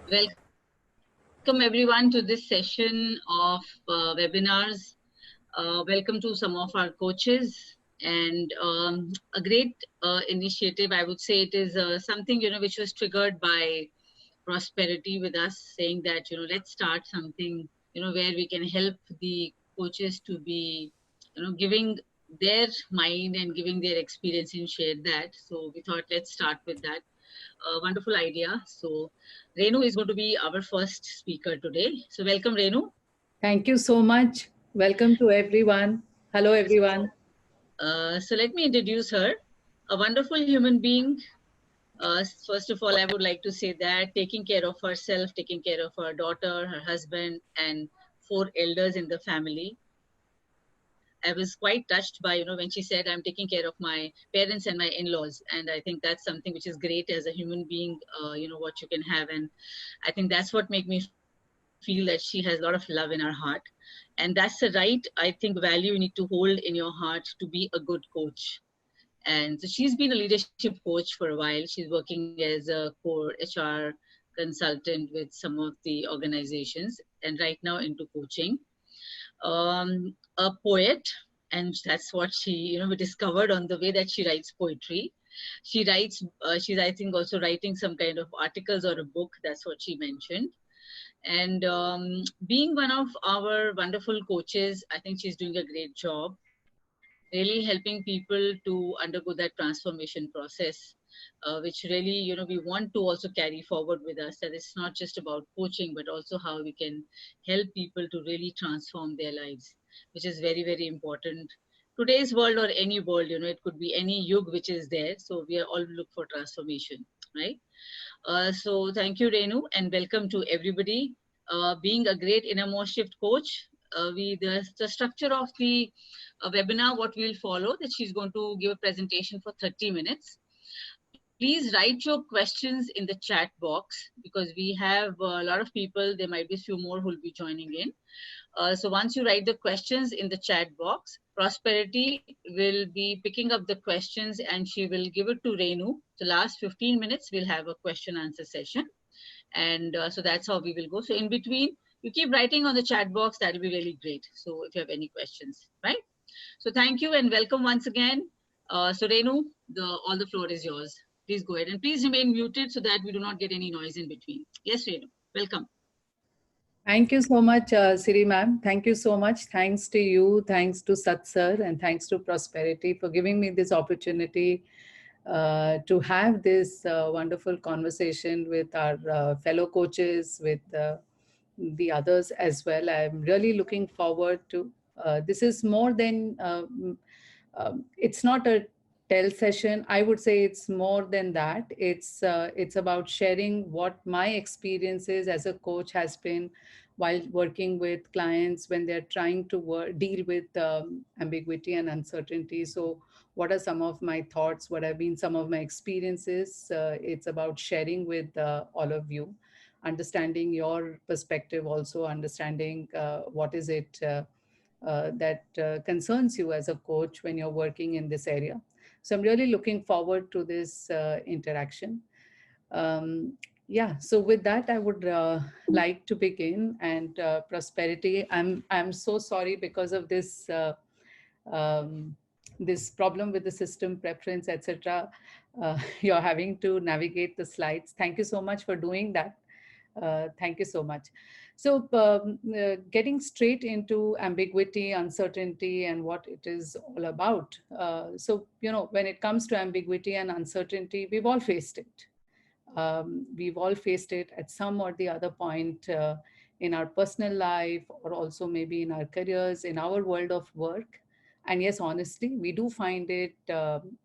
Welcome everyone to this session of webinars. Welcome to some of our coaches and a great initiative. I would say it is something, which was triggered by prosperity with us saying that, let's start something, where we can help the coaches to be, giving their mind and giving their experience and share that. So we thought, let's start with that. Wonderful idea. So Renu is going to be our first speaker today. So welcome, Renu. Thank you so much. Welcome to everyone. Hello, everyone. So let me introduce her. A wonderful human being. First of all, I would like to say that taking care of herself, taking care of her daughter, her husband, and four elders in the family. I was quite touched by, when she said, I'm taking care of my parents and my in-laws. And I think that's something which is great as a human being, what you can have. And I think that's what made me feel that she has a lot of love in her heart. And that's the right, I think, value you need to hold in your heart to be a good coach. And so she's been a leadership coach for a while. She's working as a core HR consultant with some of the organizations and right now into coaching. A poet, and that's what she, we discovered on the way that she writes poetry. She writes, she's, I think, also writing some kind of articles or a book. That's what she mentioned. And being one of our wonderful coaches, I think she's doing a great job, really helping people to undergo that transformation process, which really, we want to also carry forward with us, that it's not just about coaching, but also how we can help people to really transform their lives, which is very, very important. Today's world or any world, it could be any yug which is there. So we are all look for transformation, right? So thank you, Renu, and welcome to everybody. Being a great InnerMost Shift coach, the structure of the webinar, what we'll follow, that she's going to give a presentation for 30 minutes. Please write your questions in the chat box because we have a lot of people. There might be a few more who will be joining in. So once you write the questions in the chat box, Prosperity will be picking up the questions and she will give it to Renu. The last 15 minutes, we'll have a question answer session. And so that's how we will go. So in between, you keep writing on the chat box. That will be really great. So if you have any questions, right? So thank you and welcome once again. So Renu, all the floor is yours. Please go ahead and please remain muted so that we do not get any noise in between. Yes, Renu, welcome. Thank you so much, Siri ma'am. Thank you so much. Thanks to you, thanks to Sat sir, and thanks to Prosperity for giving me this opportunity to have this wonderful conversation with our fellow coaches, with the others as well. I'm really looking forward to this is more than it's not a tell session. I would say it's more than that. It's about sharing what my experiences as a coach has been while working with clients when they're trying to deal with ambiguity and uncertainty. So what are some of my thoughts, what have been some of my experiences? It's about sharing with all of you, understanding your perspective, also understanding what is it that concerns you as a coach when you're working in this area. So I'm really looking forward to this interaction. Yeah, so with that, I would like to begin. And Prosperity, I'm so sorry because of this this problem with the system preference, etc. You're having to navigate the slides. Thank you so much for doing that. Thank you so much. So getting straight into ambiguity, uncertainty, and what it is all about. So, when it comes to ambiguity and uncertainty, we've all faced it. We've all faced it at some or the other point in our personal life, or also maybe in our careers, in our world of work. And yes, honestly, we do find it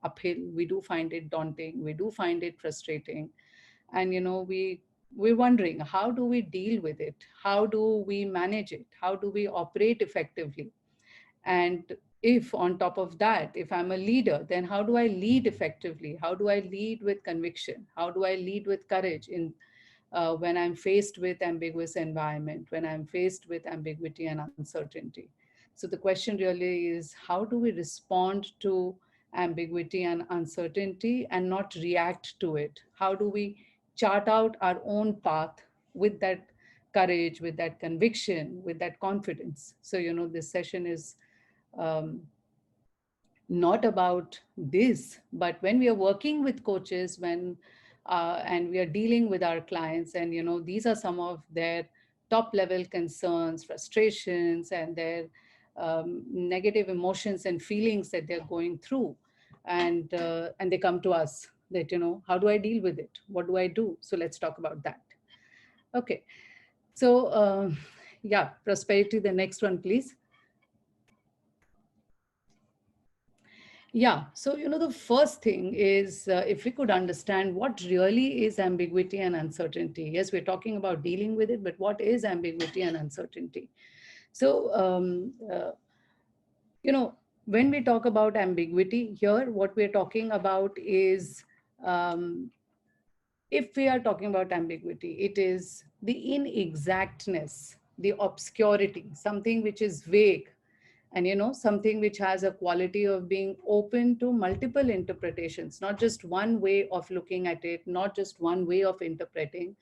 uphill. We do find it daunting. We do find it frustrating. And, we're wondering, how do we deal with it? How do we manage it? How do we operate effectively? And if on top of that, if I'm a leader, then how do I lead effectively? How do I lead with conviction? How do I lead with courage in when I'm faced with ambiguous environment, when I'm faced with ambiguity and uncertainty? So the question really is, how do we respond to ambiguity and uncertainty and not react to it? How do we chart out our own path with that courage, with that conviction, with that confidence. So, this session is um, not about this, but when we are working with coaches, when and we are dealing with our clients, and these are some of their top level concerns, frustrations, and their negative emotions and feelings that they're going through, and they come to us that, how do I deal with it, what do I do? So let's talk about that. Okay. So yeah, Prosperity, the next one, please. Yeah. So, the first thing is, if we could understand what really is ambiguity and uncertainty. Yes, we're talking about dealing with it, but what is ambiguity and uncertainty? So, you know, when we talk about ambiguity here, what we're talking about is, um, if we are talking about ambiguity, it is the inexactness, the obscurity, something which is vague, and something which has a quality of being open to multiple interpretations, not just one way of looking at it, not just one way of interpreting,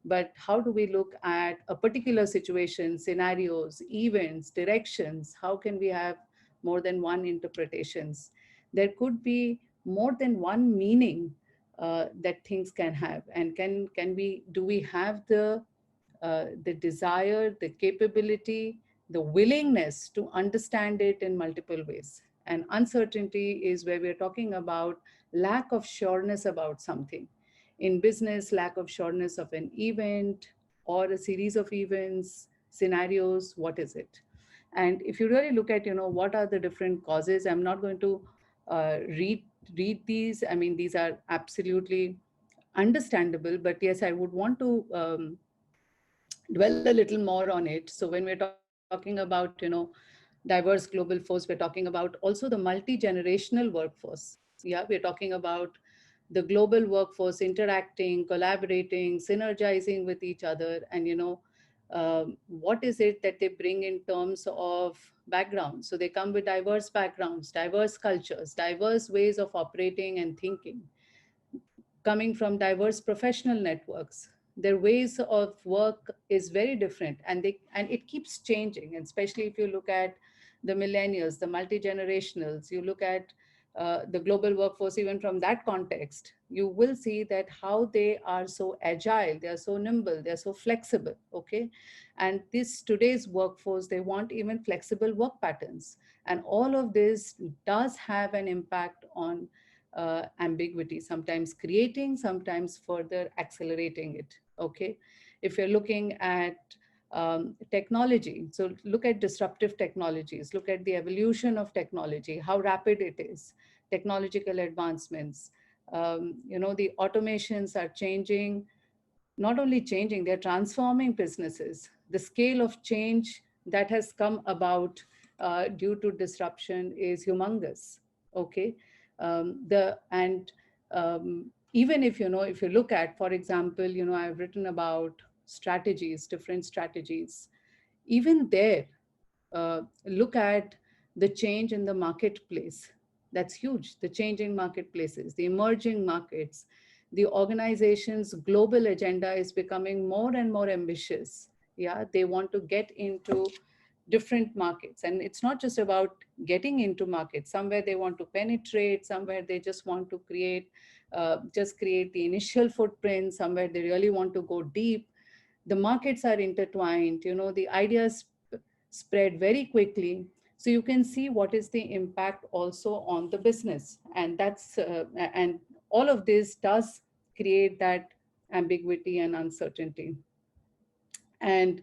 but how do we look at a particular situation, scenarios, events, directions? How can we have more than one interpretations? There could be more than one meaning that things can have, and can we do we have the desire, the capability, the willingness to understand it in multiple ways. And uncertainty is where we're talking about lack of sureness about something. In business, lack of sureness of an event or a series of events, scenarios, what is it? And if you really look at, what are the different causes, I'm not going to read these. I mean, these are absolutely understandable, but yes, I would want to dwell a little more on it. So when we're talking about, diverse global force, we're talking about also the multi-generational workforce. Yeah, we're talking about the global workforce interacting, collaborating, synergizing with each other, and what is it that they bring in terms of background? So they come with diverse backgrounds, diverse cultures, diverse ways of operating and thinking, coming from diverse professional networks. Their ways of work is very different, and it keeps changing. And especially if you look at the millennials, the multi-generationals, you look at the global workforce, even from that context, you will see that how they are so agile, they are so nimble, they are so flexible. Okay. And this today's workforce, they want even flexible work patterns. And all of this does have an impact on ambiguity, sometimes creating, sometimes further accelerating it. Okay. If you're looking at technology, so look at disruptive technologies, look at the evolution of technology, how rapid it is, technological advancements. The automations are changing, not only changing, they're transforming businesses. The scale of change that has come about due to disruption is humongous. Okay. The and Even if you look at, for example, I've written about strategies, different strategies. Even there, look at the change in the marketplace. That's huge. The changing marketplaces, the emerging markets, the organization's global agenda is becoming more and more ambitious. Yeah, they want to get into different markets. And it's not just about getting into markets. Somewhere they want to penetrate, somewhere they just want to create the initial footprint, somewhere they really want to go deep. The markets are intertwined, the ideas spread very quickly. So you can see what is the impact also on the business, and all of this does create that ambiguity and uncertainty. And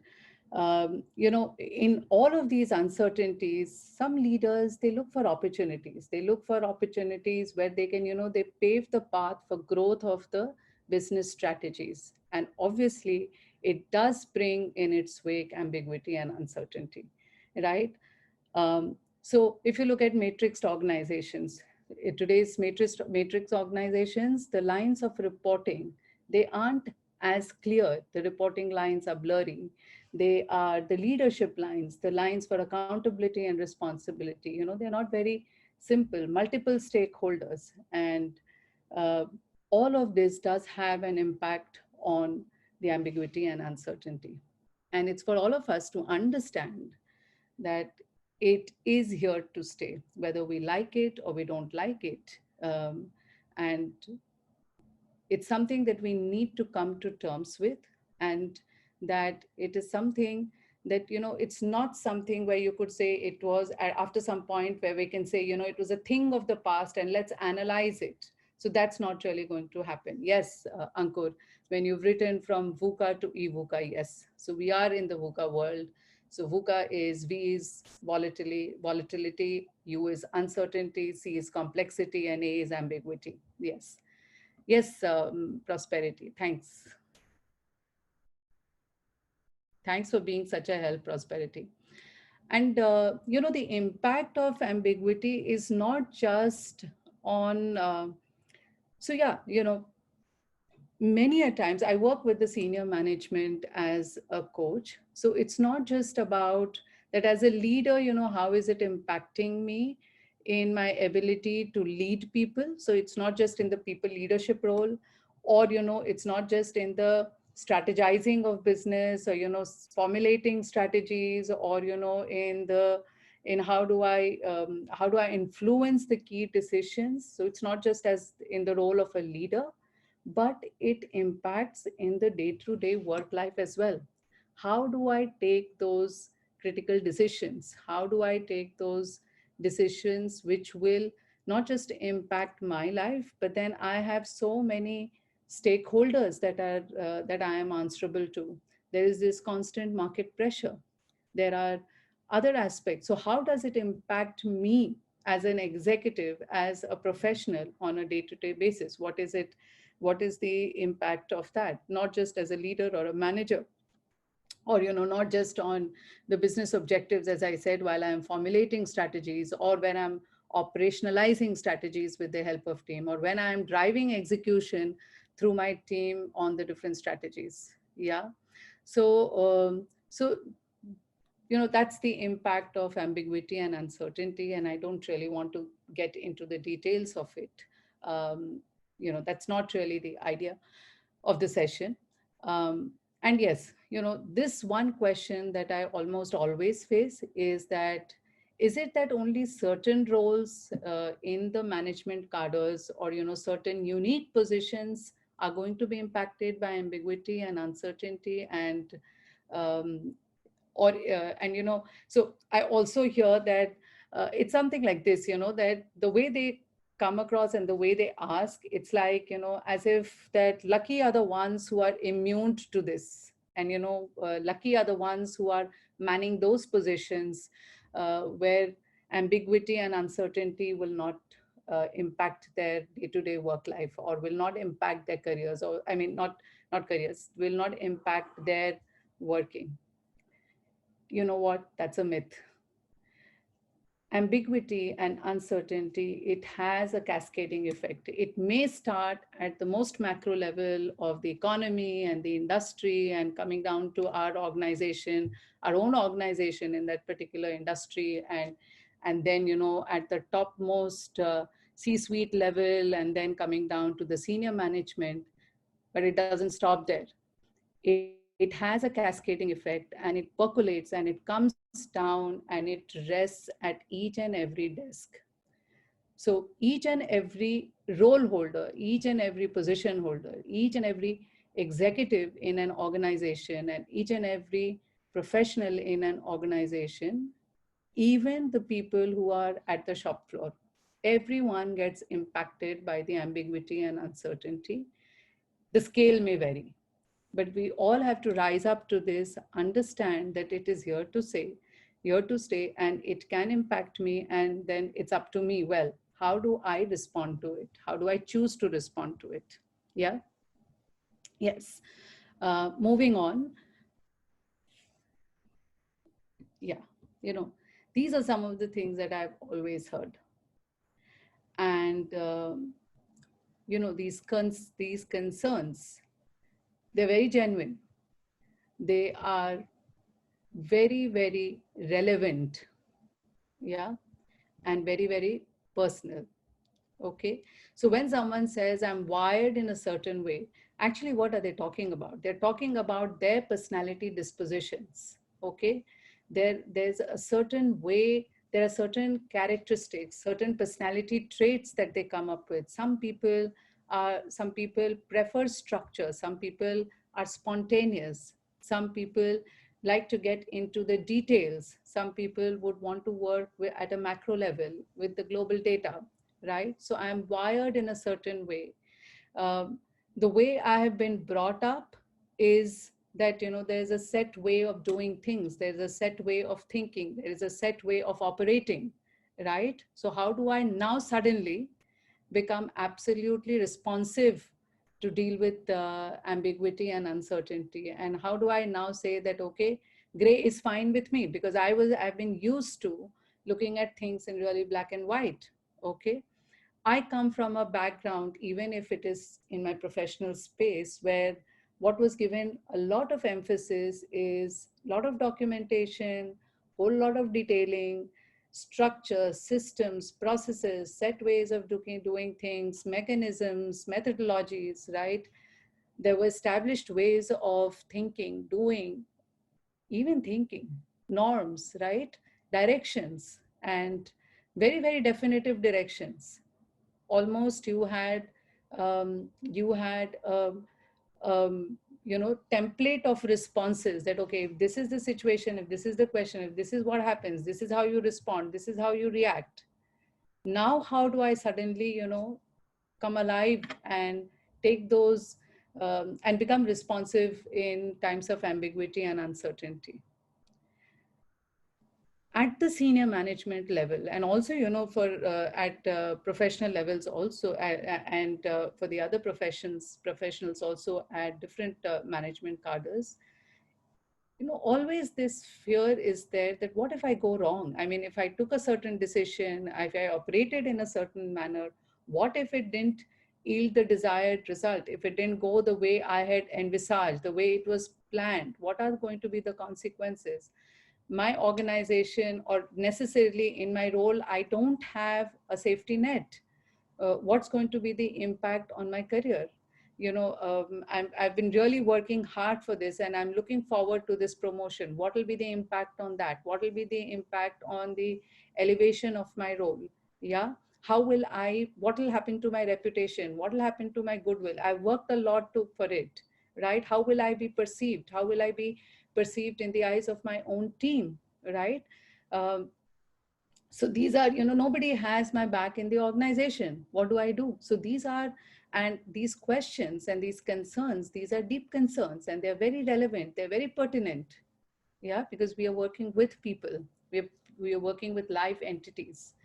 in all of these uncertainties, some leaders, they look for opportunities. They look for opportunities where they can, they pave the path for growth of the business strategies. And obviously, it does bring in its wake ambiguity and uncertainty, right? So if you look at matrixed organizations, today's matrix organizations, the lines of reporting, they aren't as clear. The reporting lines are blurry. They are the leadership lines, the lines for accountability and responsibility. They're not very simple, multiple stakeholders. And uh, all of this does have an impact on the ambiguity and uncertainty. And it's for all of us to understand that it is here to stay, whether we like it or we don't like it. And it's something that we need to come to terms with, and that it is something that, it's not something where you could say it was after some point where we can say, it was a thing of the past and let's analyze it. So that's not really going to happen. Yes, Ankur, when you've written from VUCA to eVUCA, yes. So we are in the VUCA world. So VUCA is V is volatility, U is uncertainty, C is complexity, and A is ambiguity. Yes. Yes, Prosperity. Thanks. Thanks for being such a help, Prosperity. And, the impact of ambiguity is not just on, so yeah, many a times I work with the senior management as a coach. So it's not just about that as a leader, how is it impacting me in my ability to lead people. So it's not just in the people leadership role, or, it's not just in the strategizing of business, or, formulating strategies, or, in how do I influence the key decisions. So it's not just as in the role of a leader, but it impacts in the day-to-day work life as well. How do I take those critical decisions? How do I take those decisions which will not just impact my life, but then I have so many stakeholders that I am answerable to. There is this constant market pressure. There are other aspects. So how does it impact me as an executive, as a professional on a day-to-day basis? What is the impact of that, not just as a leader or a manager, or, not just on the business objectives, as I said, while I'm formulating strategies, or when I'm operationalizing strategies with the help of team, or when I'm driving execution through my team on the different strategies. Yeah. So that's the impact of ambiguity and uncertainty, and I don't really want to get into the details of it. um, that's not really the idea of the session. And yes, this one question that I almost always face is that, is it that only certain roles in the management cadres, or, certain unique positions are going to be impacted by ambiguity and uncertainty? And um, or and so I also hear that it's something like this, that the way they come across and the way they ask, it's like, as if that lucky are the ones who are immune to this, and lucky are the ones who are manning those positions where ambiguity and uncertainty will not impact their day-to-day work life, or will not impact their careers, or I mean, not careers, will not impact their working. You know what? That's a myth. Ambiguity and uncertainty, it has a cascading effect. It may start at the most macro level of the economy and the industry, and coming down to our organization, our own organization in that particular industry, and then, at the topmost C-suite level, and then coming down to the senior management. But it doesn't stop there. It has a cascading effect, and it percolates, and it comes down, and it rests at each and every desk. So each and every role holder, each and every position holder, each and every executive in an organization, and each and every professional in an organization, even the people who are at the shop floor, everyone gets impacted by the ambiguity and uncertainty. The scale may vary, but we all have to rise up to this, understand that it is here to stay, and it can impact me. And then it's up to me. Well, how do I respond to it? How do I choose to respond to it? Yeah. Yes. Moving on. Yeah. These are some of the things that I've always heard. And, these concerns, they're very genuine. They are very, very relevant. Yeah. And very, very personal. Okay. So when someone says I'm wired in a certain way, actually, what are they talking about? They're talking about their personality dispositions. Okay. There's a certain way, there are certain characteristics, certain personality traits that they come up with. Some people prefer structure, some people are spontaneous, some people like to get into the details, some people would want to work at a macro level with the global data, right? So I'm wired in a certain way. Um, the way I have been brought up is that, there's a set way of doing things, there's a set way of thinking, there is a set way of operating, right? So how do I now suddenly become absolutely responsive to deal with ambiguity and uncertainty? And how do I now say that, okay, gray is fine with me, because I've been used to looking at things in really black and white. Okay. I come from a background, even if it is in my professional space, where what was given a lot of emphasis is a lot of documentation, whole lot of detailing, structure, systems, processes, set ways of doing things, mechanisms, methodologies, right? There were established ways of thinking, doing, even thinking, norms, right? Directions, and very, very definitive directions. Almost you had template of responses, that okay, if this is the situation, if this is the question, if this is what happens, this is how you respond, this is how you react. Now how do I suddenly come alive and take those and become responsive in times of ambiguity and uncertainty at the senior management level, and also for at professional levels also, and for the other professionals also at different management cadres? Always this fear is there, that what if I go wrong? I mean, if I took a certain decision, if I operated in a certain manner, what if it didn't yield the desired result, if it didn't go the way I had envisaged, the way it was planned? What are going to be the consequences? My organization, or necessarily in my role, I don't have a safety net. What's going to be the impact on my career? I've been really working hard for this, and I'm looking forward to this promotion. What will be the impact on that? What will be the impact on the elevation of my role? Yeah. What will happen to my reputation? What will happen to my goodwill? I've worked a lot for it, right? How will I be perceived? How will I be perceived in the eyes of my own team, right? Um, so these are, nobody has my back in the organization. What do I do? So these questions and these concerns, these are deep concerns, and they're very relevant, they're very pertinent. Yeah, because we are working with people, we are working with live entities.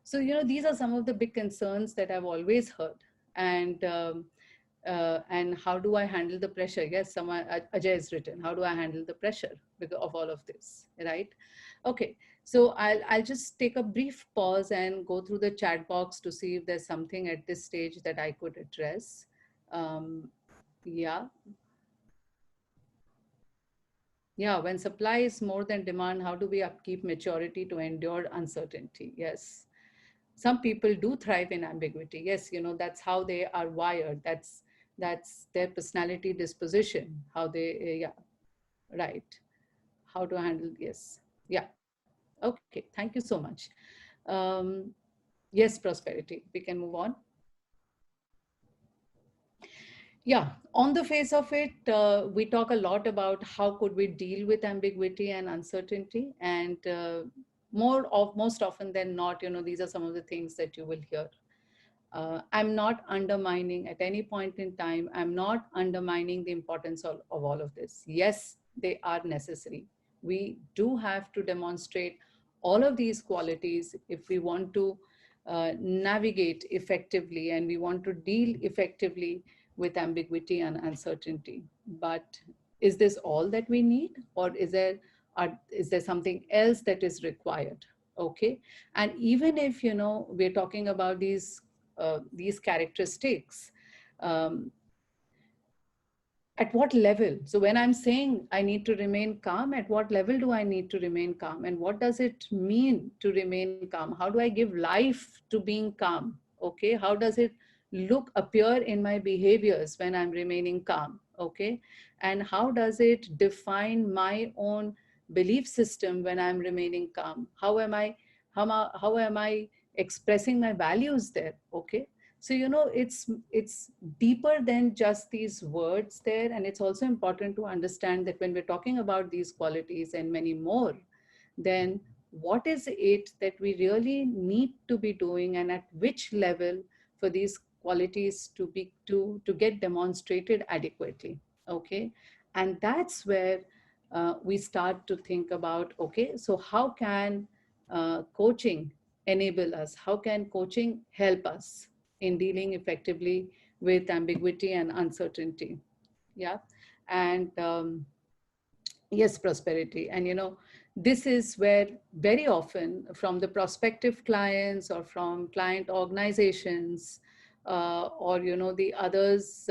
So these are some of the big concerns that I've always heard. And how do I handle the pressure? Yes, someone, Ajay has written, how do I handle the pressure because of all of this, right? Okay, so I'll just take a brief pause and go through the chat box to see if there's something at this stage that I could address. Um, yeah, yeah. When supply is more than demand, how do we upkeep maturity to endure uncertainty? Yes, some people do thrive in ambiguity. Yes, that's how they are wired. That's their personality disposition, how they yeah, right. How to handle, yes. Yeah. Okay, thank you so much. um, yes, prosperity, we can move on. Yeah, on the face of it, we talk a lot about how could we deal with ambiguity and uncertainty, and most often than not, these are some of the things that you will hear. I'm not undermining at any point in time, I'm not undermining the importance of all of this. Yes, they are necessary. We do have to demonstrate all of these qualities if we want to navigate effectively, and we want to deal effectively with ambiguity and uncertainty. But is this all that we need, or is there something else that is required? Okay. And even if we're talking about these characteristics, um, at what level? So when I'm saying I need to remain calm, at what level do I need to remain calm, and what does it mean to remain calm? How do I give life to being calm? Okay, how does it appear in my behaviors when I'm remaining calm? Okay, and how does it define my own belief system when I'm remaining calm? How am I expressing my values there? Okay, so it's deeper than just these words there, and it's also important to understand that when we're talking about these qualities and many more, then what is it that we really need to be doing, and at which level for these qualities to get demonstrated adequately? Okay, and that's where we start to think about, okay, so how can coaching enable us? How can coaching help us in dealing effectively with ambiguity and uncertainty? Yeah, and yes, prosperity. And this is where very often from the prospective clients or from client organizations, or the others,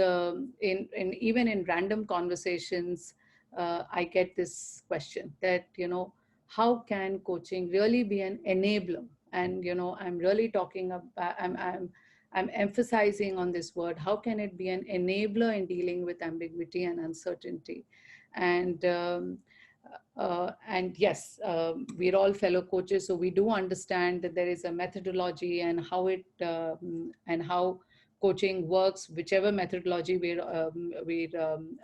in even in random conversations, I get this question that how can coaching really be an enabler? And I'm really talking about, I'm emphasizing on this word, how can it be an enabler in dealing with ambiguity and uncertainty? And yes, we're all fellow coaches, so we do understand that there is a methodology and how coaching works, whichever methodology we're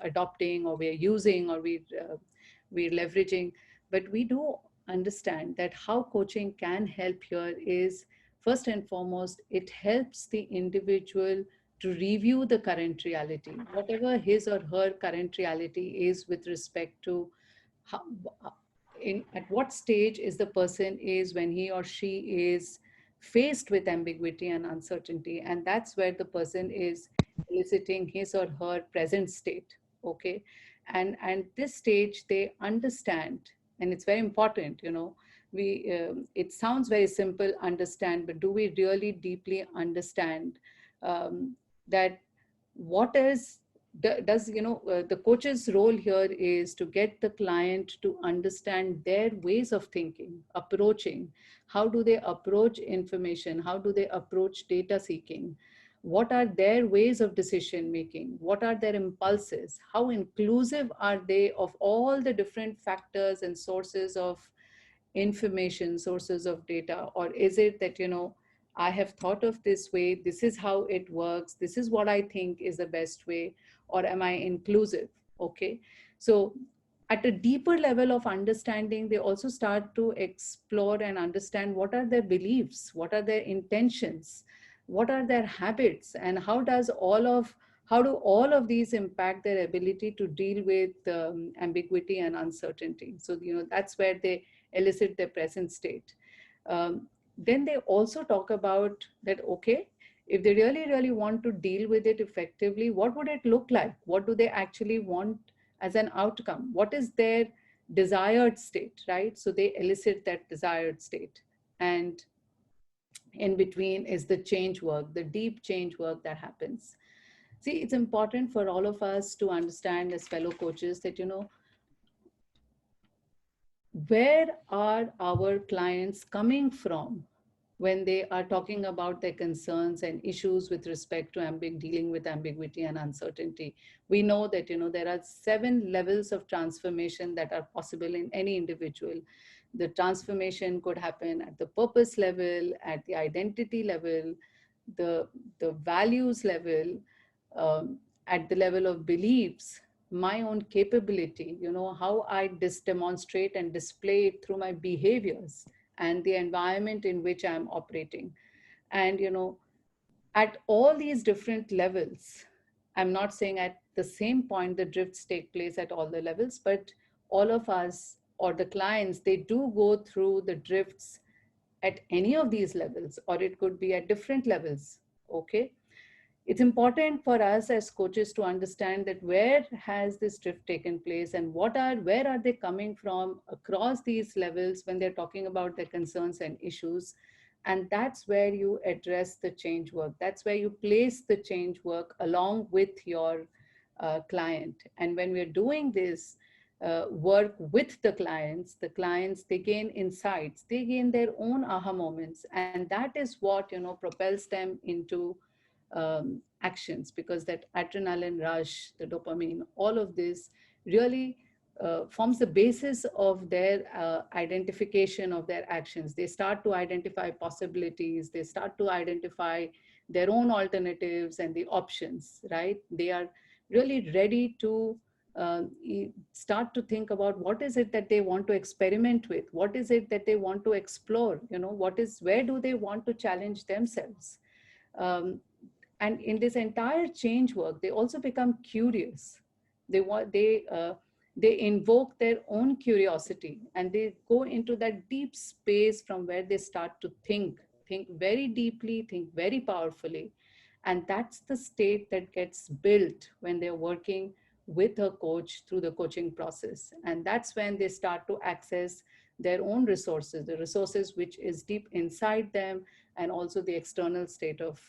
adopting, or we're using, or we're leveraging. But we do understand that how coaching can help here is, first and foremost, it helps the individual to review the current reality, whatever his or her current reality is, with respect to how, at what stage is the person is when he or she is faced with ambiguity and uncertainty, and that's where the person is eliciting his or her present state. Okay, and this stage they understand, and it's very important. We it sounds very simple, understand, but do we really deeply understand that what is does the coach's role here is to get the client to understand their ways of thinking, approaching, how do they approach information, how do they approach data seeking, what are their ways of decision making, what are their impulses, how inclusive are they of all the different factors and sources of information, sources of data? Or is it that I have thought of this way, this is how it works, this is what I think is the best way? Or am I inclusive? Okay, so at a deeper level of understanding, they also start to explore and understand what are their beliefs, what are their intentions, what are their habits, and how do all of these impact their ability to deal with ambiguity and uncertainty? So that's where they elicit their present state. Then they also talk about that, okay, if they really, really want to deal with it effectively, what would it look like? What do they actually want as an outcome? What is their desired state, right? So they elicit that desired state. And in between is the change work, the deep change work that happens. See, it's important for all of us to understand as fellow coaches that, where are our clients coming from when they are talking about their concerns and issues with respect to dealing with ambiguity and uncertainty? We know that there are 7 levels of transformation that are possible in any individual. The transformation could happen at the purpose level, at the identity level, the values level, at the level of beliefs, my own capability, how I demonstrate and display it through my behaviors, and the environment in which I'm operating. And at all these different levels, I'm not saying at the same point the drifts take place at all the levels, but all of us or the clients, they do go through the drifts at any of these levels, or it could be at different levels. Okay, it's important for us as coaches to understand that where has this drift taken place, and where are they coming from across these levels when they're talking about their concerns and issues. And that's where you address the change work, that's where you place the change work along with your client. And when we're doing this, work with the clients, they gain insights, they gain their own aha moments, and that is what, propels them into actions, because that adrenaline rush, the dopamine, all of this really forms the basis of their identification of their actions. They start to identify possibilities, they start to identify their own alternatives and the options, right? They are really ready to start to think about what is it that they want to experiment with, what is it that they want to explore, where do they want to challenge themselves. um, and in this entire change work, they also become curious. They invoke their own curiosity, and they go into that deep space from where they start to think very deeply, think very powerfully. And that's the state that gets built when they're working with a coach through the coaching process. And that's when they start to access their own resources, the resources which is deep inside them, and also the external state of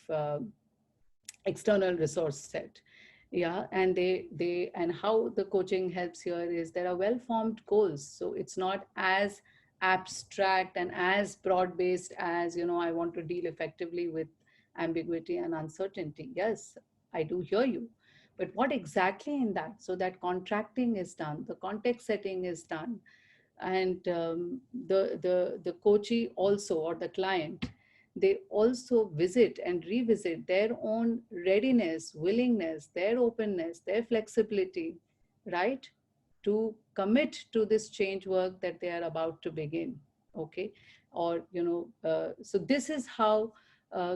external resource set. Yeah, and they and how the coaching helps here is there are well formed goals, so it's not as abstract and as broad based as, I want to deal effectively with ambiguity and uncertainty. Yes, I do hear you, but what exactly in that? So that contracting is done, the context setting is done, and the coachee also, or the client, they also visit and revisit their own readiness, willingness, their openness, their flexibility, right, to commit to this change work that they are about to begin. Okay, or so this is how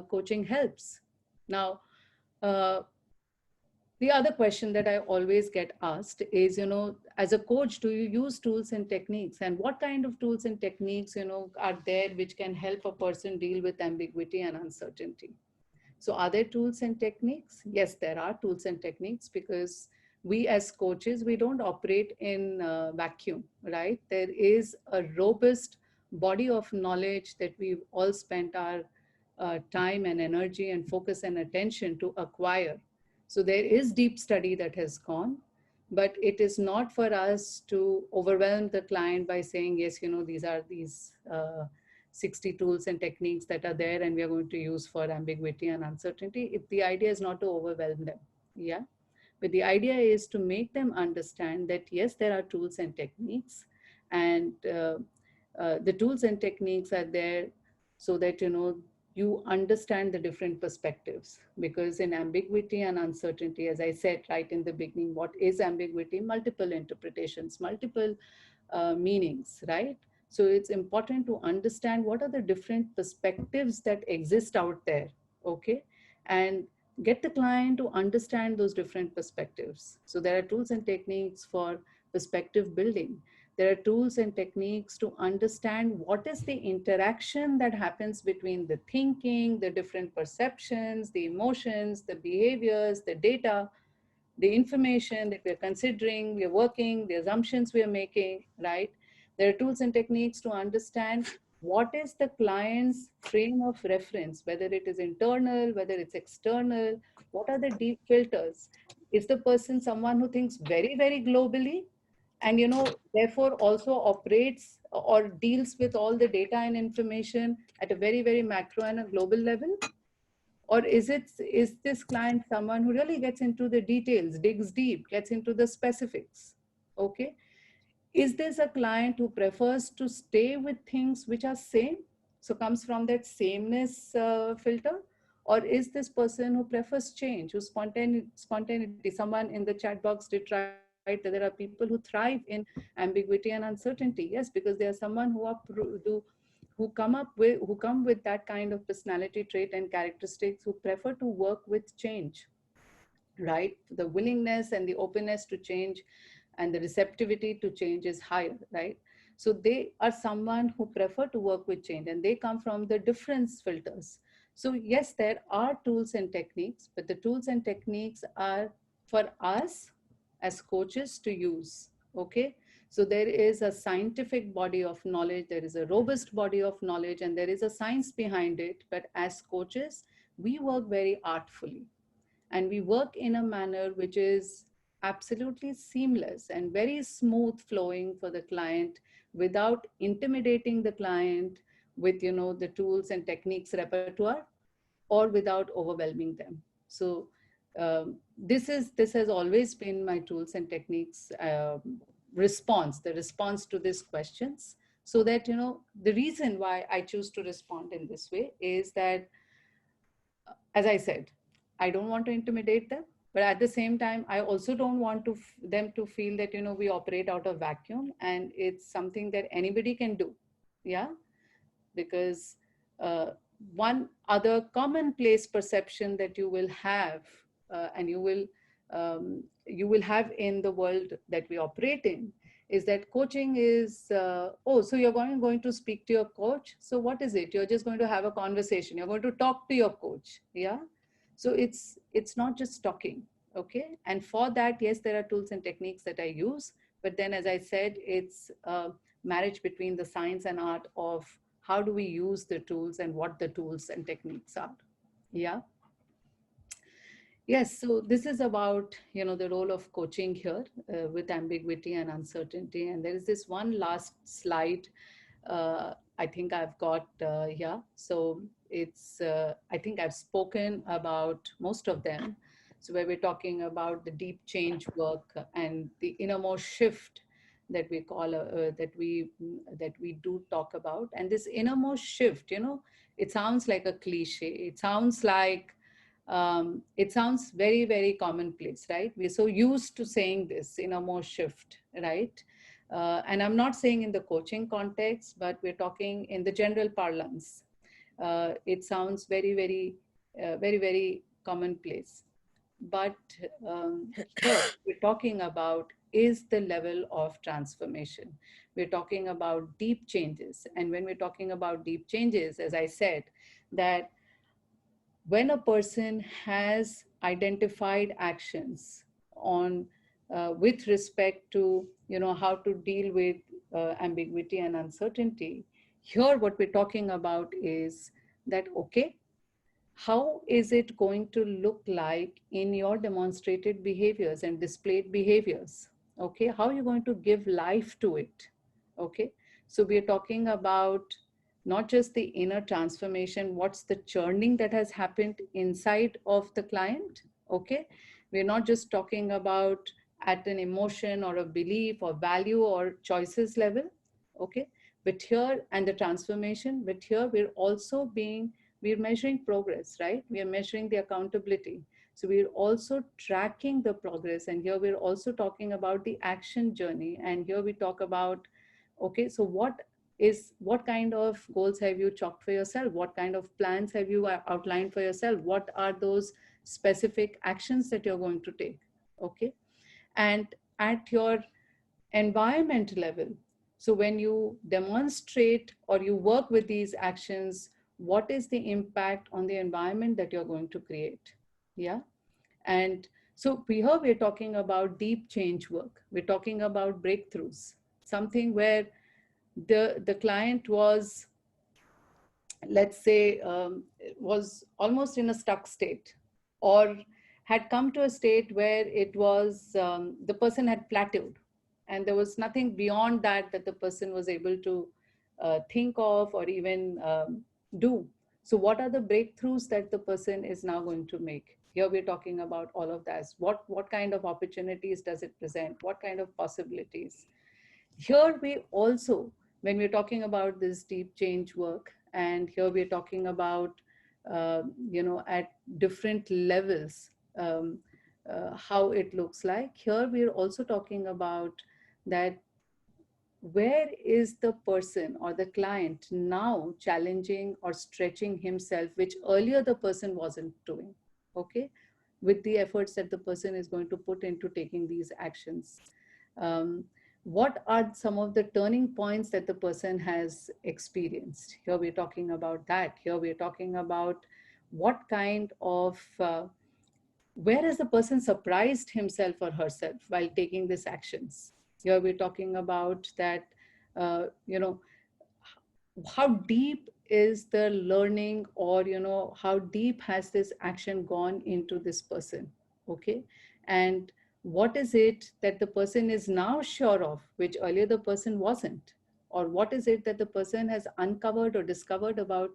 coaching helps. Now, uh, the other question that I always get asked is, as a coach, do you use tools and techniques? And what kind of tools and techniques, are there which can help a person deal with ambiguity and uncertainty? So, are there tools and techniques? Yes, there are tools and techniques, because we as coaches, we don't operate in vacuum, right? There is a robust body of knowledge that we've all spent our time and energy and focus and attention to acquire. So, there is deep study that has gone, but it is not for us to overwhelm the client by saying, yes, these are these 60 tools and techniques that are there and we are going to use for ambiguity and uncertainty. If the idea is not to overwhelm them, yeah, but the idea is to make them understand that yes, there are tools and techniques, and the tools and techniques are there so that you understand the different perspectives. Because in ambiguity and uncertainty, as I said right in the beginning, what is ambiguity? Multiple interpretations, multiple meanings, right? So it's important to understand what are the different perspectives that exist out there, okay? And get the client to understand those different perspectives. So there are tools and techniques for perspective building. There are tools and techniques to understand what is the interaction that happens between the thinking, the different perceptions, the emotions, the behaviors, the data, the information that we're considering, we're working, the assumptions we're making, right? There are tools and techniques to understand what is the client's frame of reference, whether it is internal, whether it's external, what are the deep filters? Is the person someone who thinks very, very globally and, therefore also operates or deals with all the data and information at a very, very macro and a global level? Or is this client someone who really gets into the details, digs deep, gets into the specifics? Okay. Is this a client who prefers to stay with things which are same, so comes from that sameness filter? Or is this person who prefers change, who spontaneity? Someone in the chat box did write that there are people who thrive in ambiguity and uncertainty. Yes, because they are someone who come with that kind of personality trait and characteristics, who prefer to work with change, right? The willingness and the openness to change and the receptivity to change is higher, right? So they are someone who prefer to work with change, and they come from the difference filters. So yes, there are tools and techniques, but the tools and techniques are for us as coaches to use. Okay, so there is a scientific body of knowledge, there is a robust body of knowledge, and there is a science behind it. But as coaches, we work very artfully, and we work in a manner which is absolutely seamless and very smooth flowing for the client without intimidating the client with, the tools and techniques repertoire, or without overwhelming them. So this has always been my tools and techniques the response to these questions. So that, the reason why I choose to respond in this way is that, as I said, I don't want to intimidate them, but at the same time, I also don't want them to feel that, we operate out of vacuum and it's something that anybody can do. Yeah, because uh, one other commonplace perception that you will have, and you will have in the world that we operate in, is that coaching is, oh, so you're going to speak to your coach, so what is it, you're just going to have a conversation, you're going to talk to your coach. Yeah, so it's not just talking. Okay, and for that, yes, there are tools and techniques that I use, but then, as I said, it's a marriage between the science and art of how do we use the tools and what the tools and techniques are. Yeah. Yes, so this is about, the role of coaching here, with ambiguity and uncertainty. And there is this one last slide, I think I've got here. So I think I've spoken about most of them. So where we're talking about the deep change work and the innermost shift that we call, that we do talk about. And this innermost shift, it sounds like a cliche. It sounds very, very commonplace, right? We're so used to saying this innermost shift, right? And I'm not saying in the coaching context, but we're talking in the general parlance. It sounds very, very commonplace. But here we're talking about is the level of transformation. We're talking about deep changes. And when we're talking about deep changes, as I said, that when a person has identified actions on with respect to, how to deal with ambiguity and uncertainty, here what we're talking about is that, okay, how is it going to look like in your demonstrated behaviors and displayed behaviors? Okay, how are you going to give life to it? Okay, so we are talking about not just the inner transformation, what's the churning that has happened inside of the client? Okay, we're not just talking about at an emotion or a belief or value or choices level. Okay, but here, and the transformation, but here we're measuring progress, right? We are measuring the accountability. So we're also tracking the progress. And here we're also talking about the action journey. And here we talk about, okay, so what kind of goals have you chalked for yourself? What kind of plans have you outlined for yourself? What are those specific actions that you're going to take? Okay. And at your environment level, so when you demonstrate or you work with these actions, what is the impact on the environment that you're going to create? Yeah. And so here we're talking about deep change work. We're talking about breakthroughs, something where the client was, let's say, was almost in a stuck state, or had come to a state where it was, the person had plateaued, and there was nothing beyond that that the person was able to think of or even do. So what are the breakthroughs that the person is now going to make? Here we're talking about all of that. What kind of opportunities does it present? What kind of possibilities? Here we also, when we're talking about this deep change work, and here we're talking about, at different levels, how it looks like. Here we're also talking about that where is the person or the client now challenging or stretching himself, which earlier the person wasn't doing. Okay, with the efforts that the person is going to put into taking these actions. What are some of the turning points that the person has experienced? Here we're talking about that. Here we're talking about what kind of, where has the person surprised himself or herself while taking these actions? Here we're talking about that, how deep is the learning, or how deep has this action gone into this person? Okay, and what is it that the person is now sure of, which earlier the person wasn't? Or what is it that the person has uncovered or discovered about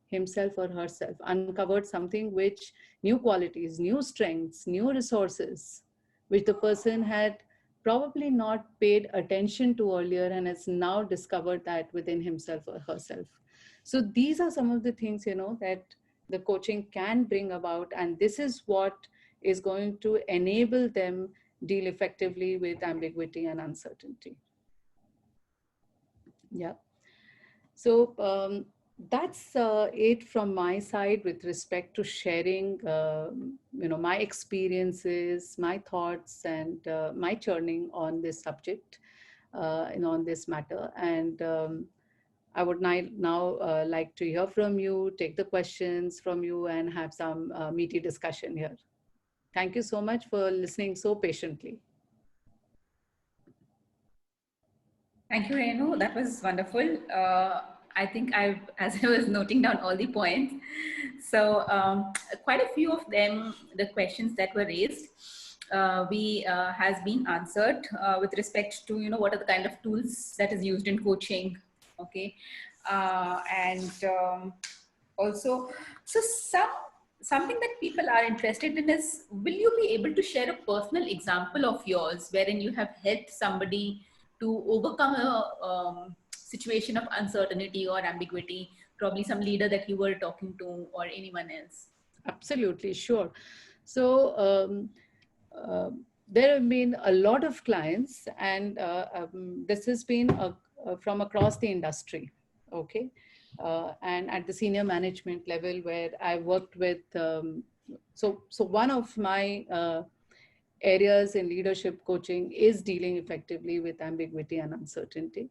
himself or herself, uncovered something which, new qualities, new strengths, new resources, which the person had probably not paid attention to earlier and has now discovered that within himself or herself. So these are some of the things, that the coaching can bring about. And this is what is going to enable them deal effectively with ambiguity and uncertainty. Yeah. So that's it from my side with respect to sharing, my experiences, my thoughts, and my churning on this subject, on this matter. And I would now like to hear from you, take the questions from you, and have some meaty discussion here. Thank you so much for listening so patiently. Thank you, Renu. That was wonderful. I think as I was noting down all the points, so quite a few of them, the questions that were raised, we has been answered with respect to what are the kind of tools that is used in coaching, okay, and also, so something that people are interested in is, will you be able to share a personal example of yours wherein you have helped somebody to overcome a situation of uncertainty or ambiguity, probably some leader that you were talking to or anyone else? Absolutely, sure. So there have been a lot of clients, and this has been from across the industry, okay? And at the senior management level, where I worked with, so one of my areas in leadership coaching is dealing effectively with ambiguity and uncertainty.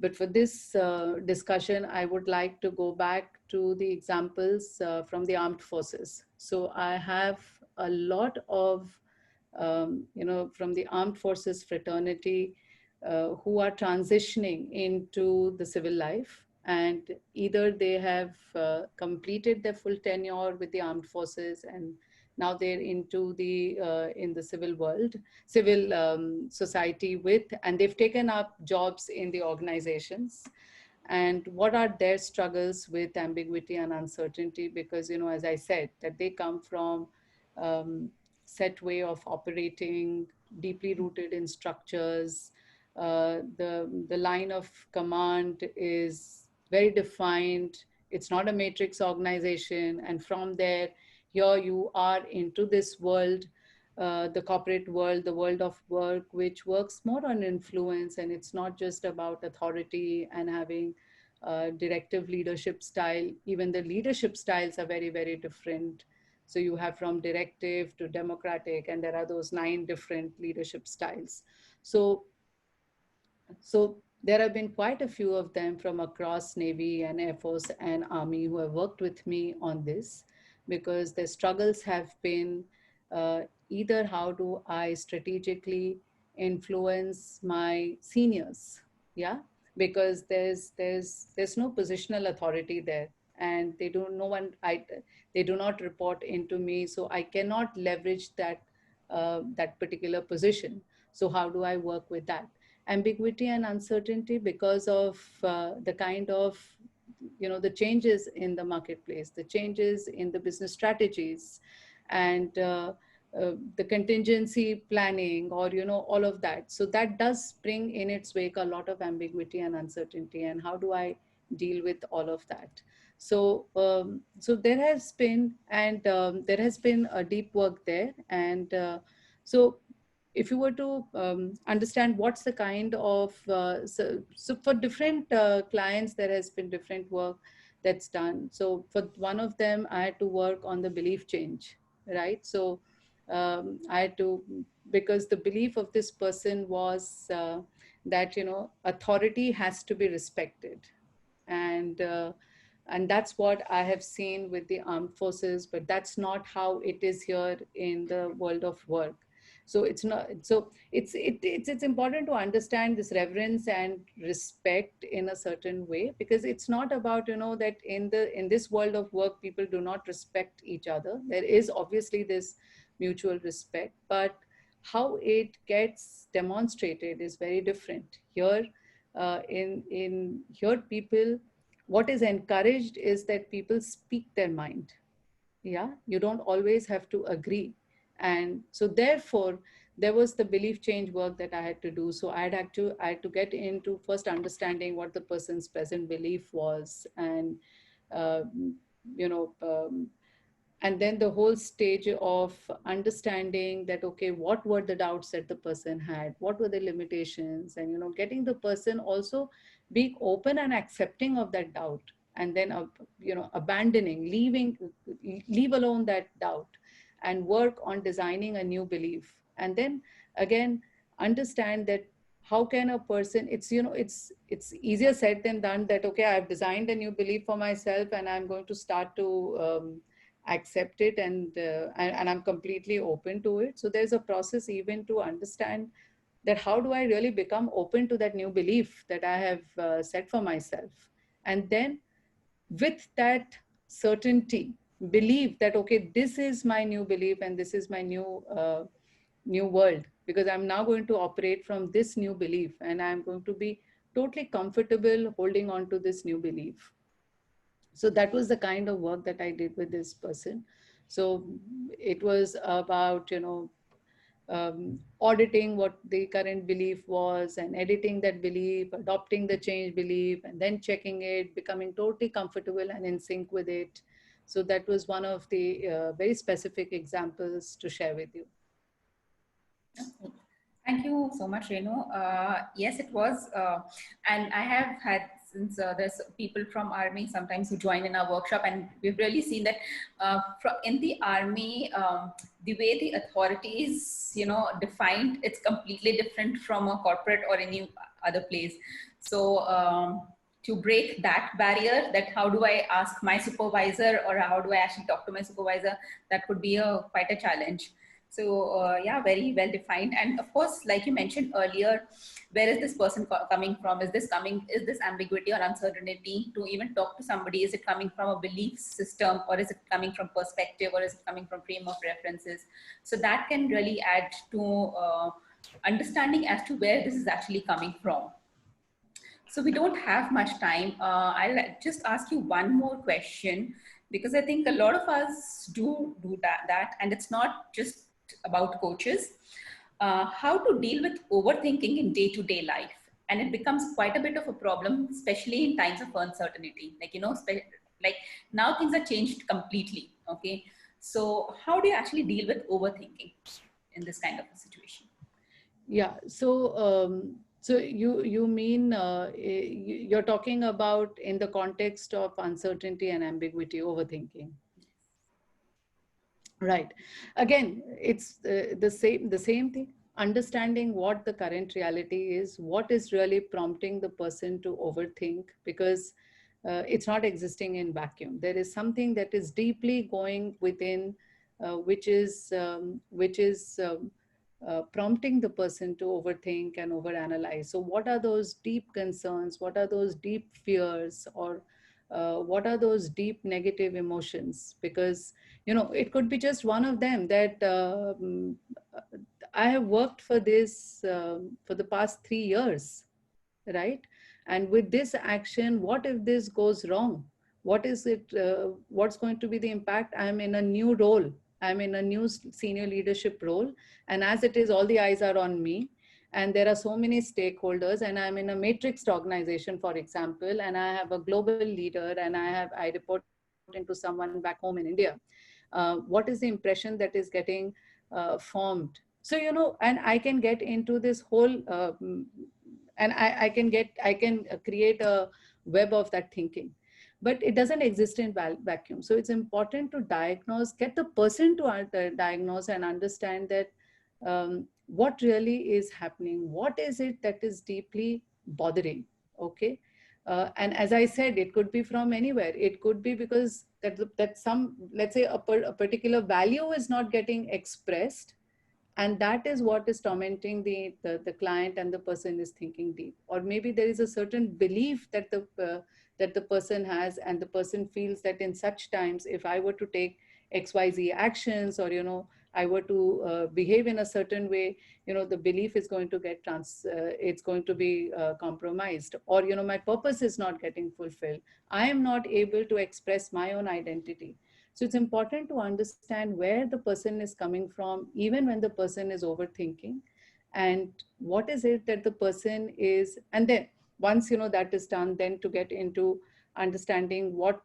But for this discussion, I would like to go back to the examples from the armed forces. So I have a lot of, from the armed forces fraternity who are transitioning into the civil life. And either they have completed their full tenure with the armed forces, and now they're into the in the civil world, civil society with, and they've taken up jobs in the organizations. And what are their struggles with ambiguity and uncertainty? Because, as I said, that they come from set way of operating, deeply rooted in structures. The line of command is very defined. It's not a matrix organization. And from there, here you are into this world, the corporate world, the world of work, which works more on influence. And it's not just about authority and having directive leadership style. Even the leadership styles are very, very different. So you have from directive to democratic, and there are those 9 different leadership styles. So there have been quite a few of them from across Navy and Air Force and Army who have worked with me on this, because their struggles have been either how do I strategically influence my seniors, yeah, because there's no positional authority there, and they do no one I they do not report into me, so I cannot leverage that particular position. So how do I work with that? Ambiguity and uncertainty, because of the kind of, the changes in the marketplace, the changes in the business strategies, and the contingency planning, or all of that. So that does bring in its wake a lot of ambiguity and uncertainty. And how do I deal with all of that? So there has been, and there has been a deep work there. And so if you were to understand what's the kind of, so for different clients, there has been different work that's done. So for one of them, I had to work on the belief change, right? So I had to, because the belief of this person was that, authority has to be respected. And and that's what I have seen with the armed forces, but that's not how it is here in the world of work. So it's not, so it's important to understand this reverence and respect in a certain way, because it's not about, that in this world of work people do not respect each other. There is obviously this mutual respect, but how it gets demonstrated is very different. Here, in here, people, what is encouraged is that people speak their mind. Yeah, you don't always have to agree. And so therefore there was the belief change work that I had to do. So I had to get into first understanding what the person's present belief was, and uh, you know and then the whole stage of understanding that, okay, what were the doubts that the person had, what were the limitations, and getting the person also being open and accepting of that doubt, and then abandoning, leave alone that doubt, and work on designing a new belief. And then again, understand that how can a person, it's easier said than done, that okay, I've designed a new belief for myself and I'm going to start to accept it, and I'm completely open to it. So there's a process even to understand that how do I really become open to that new belief that I have set for myself. And then with that certainty, believe that okay, this is my new belief and this is my new world, because I'm now going to operate from this new belief and I'm going to be totally comfortable holding on to this new belief. So that was the kind of work that I did with this person. So it was about auditing what the current belief was and editing that belief, adopting the change belief, and then checking it, becoming totally comfortable and in sync with it. So that was one of the very specific examples to share with you. Thank you so much, Renu. Yes, it was. And I have had, since there's people from Army sometimes who join in our workshop, and we've really seen that in the Army, the way the authority is, defined, it's completely different from a corporate or any other place. So to break that barrier, that how do I ask my supervisor or how do I actually talk to my supervisor, that would be quite a challenge. So yeah, very well defined. And of course, like you mentioned earlier, where is this person coming from? Is this ambiguity or uncertainty to even talk to somebody? Is it coming from a belief system, or is it coming from perspective, or is it coming from frame of references? So that can really add to understanding as to where this is actually coming from. So we don't have much time. I'll just ask you one more question, because I think a lot of us do that, and it's not just about coaches. How to deal with overthinking in day-to-day life, and it becomes quite a bit of a problem, especially in times of uncertainty. Like like now things are changed completely. Okay, so how do you actually deal with overthinking in this kind of a situation? Yeah. So you mean you're talking about in the context of uncertainty and ambiguity, overthinking, right? Again, it's the same thing. Understanding what the current reality is, what is really prompting the person to overthink, because it's not existing in vacuum. There is something that is deeply going within, which is prompting the person to overthink and overanalyze. So, what are those deep concerns? What are those deep fears? Or what are those deep negative emotions? Because it could be just one of them that I have worked for this for the past 3 years, right? And with this action, what if this goes wrong? What is it? What's going to be the impact? I'm in a new role. I'm in a new senior leadership role. And as it is, all the eyes are on me. And there are so many stakeholders, and I'm in a matrixed organization, for example, and I have a global leader, and I report into someone back home in India. What is the impression that is getting formed? So, and I can get into this whole and I can create a web of that thinking, but it doesn't exist in vacuum. So it's important to diagnose, get the person to diagnose and understand that what really is happening, what is it that is deeply bothering. Okay. And as I said, it could be from anywhere. It could be because that some, let's say, a particular value is not getting expressed, and that is what is tormenting the client, and the person is thinking deep. Or maybe there is a certain belief that that the person has, and the person feels that in such times, if I were to take XYZ actions, or I were to behave in a certain way, the belief is going to get it's going to be compromised, or my purpose is not getting fulfilled. I am not able to express my own identity. So it's important to understand where the person is coming from, even when the person is overthinking, and what is it that the person is. And then once that is done, then to get into understanding what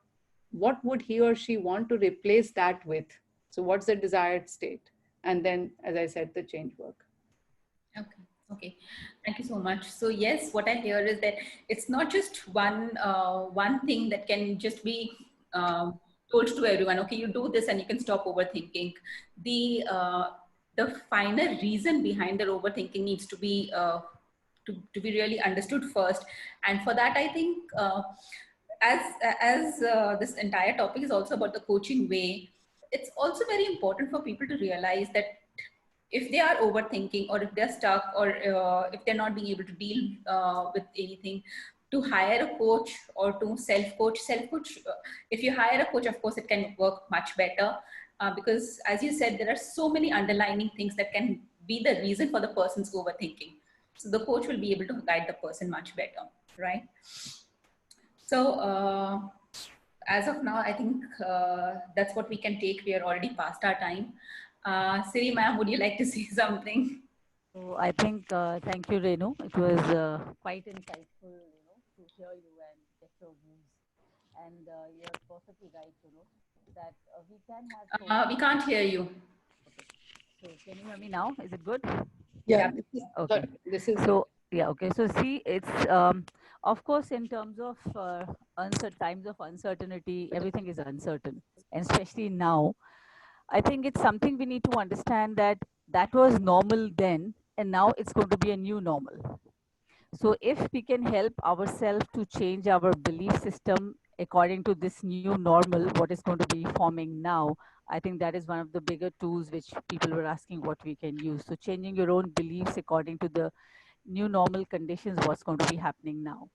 would he or she want to replace that with. So what's the desired state? And then, as I said, the change work. Okay. Okay. Thank you so much. So yes, what I hear is that it's not just one thing that can just be told to everyone. Okay, you do this and you can stop overthinking. The finer reason behind the overthinking needs to be to be really understood first. And for that, I think as this entire topic is also about the coaching way, it's also very important for people to realize that if they are overthinking, or if they're stuck, or if they're not being able to deal with anything, to hire a coach or to self-coach. If you hire a coach, of course, it can work much better because, as you said, there are so many underlying things that can be the reason for the person's overthinking. So the coach will be able to guide the person much better, right? So as of now, I think that's what we can take. We are already past our time. Siri ma'am, would you like to say something? So I think, thank you, Renu. It was quite insightful, to hear you and get your views. And you're perfectly right, that we can have so We can't hear you. Okay. So can you hear me now? Is it good? Yeah, Yeah. Okay. this is So yeah, okay. So see, it's of course in terms of times of uncertainty, everything is uncertain, and especially now. I think it's something we need to understand that that was normal then, and now it's going to be a new normal. So if we can help ourselves to change our belief system according to this new normal, what is going to be forming now, I think that is one of the bigger tools which people were asking what we can use. So changing your own beliefs according to the new normal conditions, what's going to be happening now.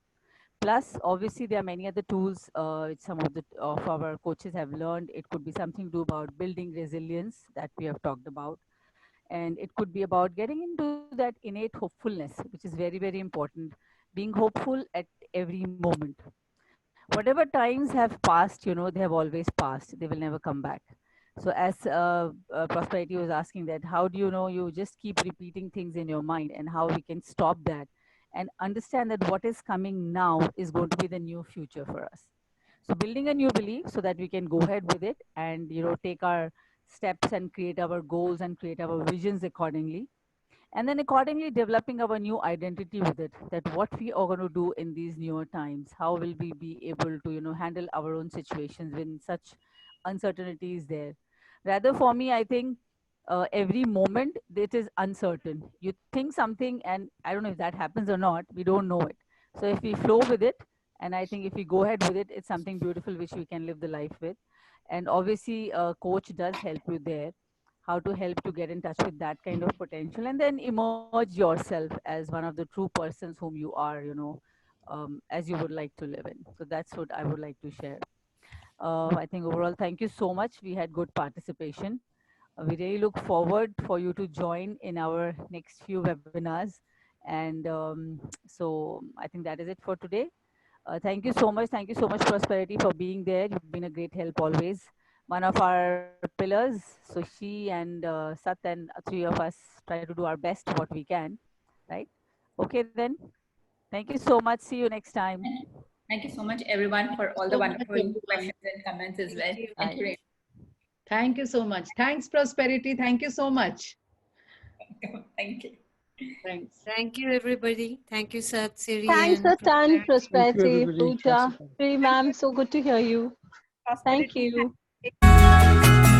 Plus, obviously, there are many other tools which some of our coaches have learned. It could be something to do about building resilience that we have talked about, and it could be about getting into that innate hopefulness, which is very, very important. Being hopeful at every moment. Whatever times have passed, they have always passed. They will never come back. So, as Prosperity was asking, that how do you just keep repeating things in your mind, and how we can stop that and understand that what is coming now is going to be the new future for us. So building a new belief so that we can go ahead with it and take our steps and create our goals and create our visions accordingly, and then accordingly developing our new identity with it, that what we are going to do in these newer times, how will we be able to handle our own situations when such uncertainty is there. Rather, for me, I think every moment it is uncertain. You think something, and I don't know if that happens or not, we don't know it. So if we flow with it, and I think if we go ahead with it, it's something beautiful which we can live the life with. And obviously a coach does help you there, how to help to get in touch with that kind of potential, and then emerge yourself as one of the true persons whom you are, as you would like to live in. So that's what I would like to share. I think overall, thank you so much. We had good participation. We really look forward for you to join in our next few webinars. And so I think that is it for today. Thank you so much. Thank you so much, Prosperity, for being there. You've been a great help always. One of our pillars. So she and Sat and three of us try to do our best what we can, right? Okay then. Thank you so much. See you next time. Thank you so much, everyone, for all the so much, wonderful everyone. questions and comments as well. Thank you. Thank you, Thank you so much. Thanks, Prosperity. Thank you so much. Renu. Thank you. Thanks. Thank you, everybody. Thank you, Sat, Siri, Thanks and a ton, Prosperity. Thank you, Prosperity, everybody. Thanks a Pooja, ton. Sri ma'am. So good to hear you. Thank Prosperity. you.